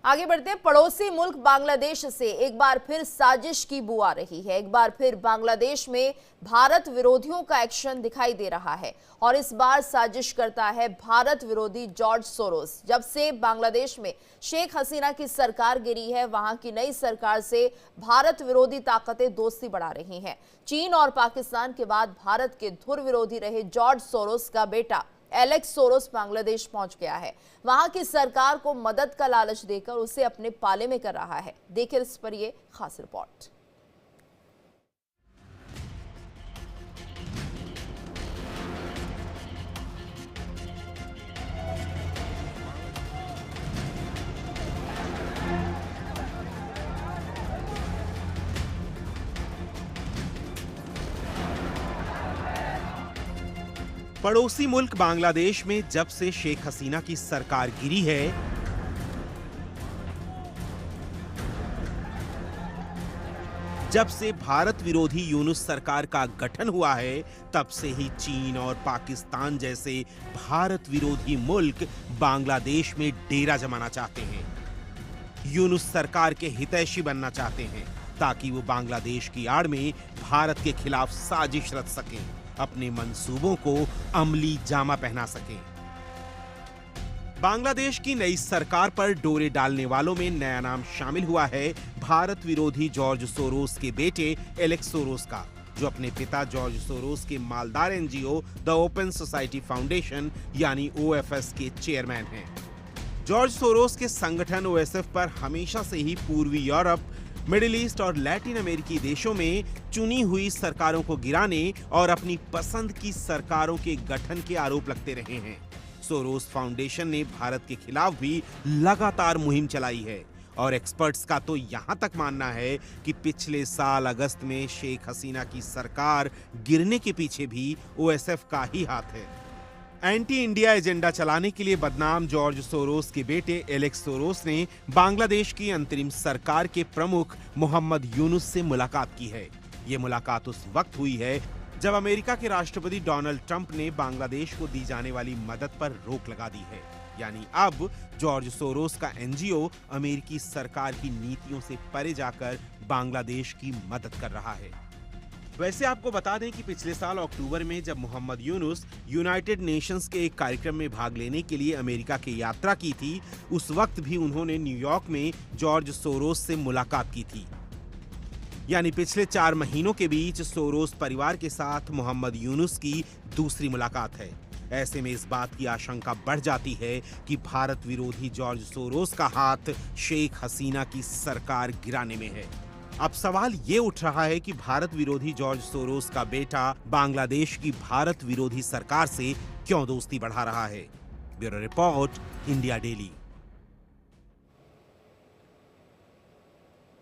आगे बढ़ते, पड़ोसी मुल्क बांग्लादेश से एक बार फिर साजिश की बू आ रही है। एक बार फिर बांग्लादेश में भारत विरोधियों का एक्शन दिखाई दे रहा है और इस बार साजिश करता है भारत विरोधी जॉर्ज सोरोस। जब से बांग्लादेश में शेख हसीना की सरकार गिरी है, वहां की नई सरकार से भारत विरोधी ताकतें दोस्ती बढ़ा रही हैं। चीन और पाकिस्तान के बाद भारत के धुर विरोधी रहे जॉर्ज सोरोस का बेटा एलेक्स सोरोस बांग्लादेश पहुंच गया है। वहां की सरकार को मदद का लालच देकर उसे अपने पाले में कर रहा है। देखिए इस पर यह खास रिपोर्ट। पड़ोसी मुल्क बांग्लादेश में जब से शेख हसीना की सरकार गिरी है, जब से भारत विरोधी यूनुस सरकार का गठन हुआ है, तब से ही चीन और पाकिस्तान जैसे भारत विरोधी मुल्क बांग्लादेश में डेरा जमाना चाहते हैं। यूनुस सरकार के हितैषी बनना चाहते हैं ताकि वो बांग्लादेश की आड़ में भारत के खिलाफ साजिश रच सकें, अपने मंसूबों को अमली जामा पहना सकें। बांग्लादेश की नई सरकार पर डोरे डालने वालों में नया नाम शामिल हुआ है भारत विरोधी जॉर्ज सोरोस के बेटे एलेक्स सोरोस का, जो अपने पिता जॉर्ज सोरोस के मालदार NGO the open society foundation यानी ओएफएस के चेयरमैन हैं। जॉर्ज सोरोस के संगठन ओएसएफ पर हमेशा से ही पूर्वी यूरोप, मिडिल ईस्ट और लैटिन अमेरिकी देशों में चुनी हुई सरकारों को गिराने और अपनी पसंद की सरकारों के गठन के आरोप लगते रहे हैं। सोरोस फाउंडेशन ने भारत के खिलाफ भी लगातार मुहिम चलाई है और एक्सपर्ट्स का तो यहां तक मानना है कि पिछले साल अगस्त में शेख हसीना की सरकार गिरने के पीछे भी ओएसएफ का ही हाथ है। एंटी इंडिया एजेंडा चलाने के लिए बदनाम जॉर्ज सोरोस के बेटे एलेक्स सोरोस ने बांग्लादेश की अंतरिम सरकार के प्रमुख मोहम्मद यूनुस से मुलाकात की है। ये मुलाकात उस वक्त हुई है जब अमेरिका के राष्ट्रपति डोनाल्ड ट्रंप ने बांग्लादेश को दी जाने वाली मदद पर रोक लगा दी है। यानी अब जॉर्ज सोरोस का एनजीओ अमेरिकी सरकार की नीतियों से परे जाकर बांग्लादेश की मदद कर रहा है। वैसे आपको बता दें कि पिछले साल अक्टूबर में जब मोहम्मद यूनुस यूनाइटेड नेशंस के एक कार्यक्रम में भाग लेने के लिए अमेरिका की यात्रा की थी, उस वक्त भी उन्होंने न्यूयॉर्क में जॉर्ज सोरोस से मुलाकात की थी। यानी पिछले 4 महीनों के बीच सोरोस परिवार के साथ मोहम्मद यूनुस की दूसरी मुलाकात है। ऐसे में इस बात की आशंका बढ़ जाती है कि भारत विरोधी जॉर्ज सोरोस का हाथ शेख हसीना की सरकार गिराने में है। अब सवाल ये उठ रहा है कि भारत विरोधी जॉर्ज सोरोस का बेटा बांग्लादेश की भारत विरोधी सरकार से क्यों दोस्ती बढ़ा रहा है। Bureau report, India daily.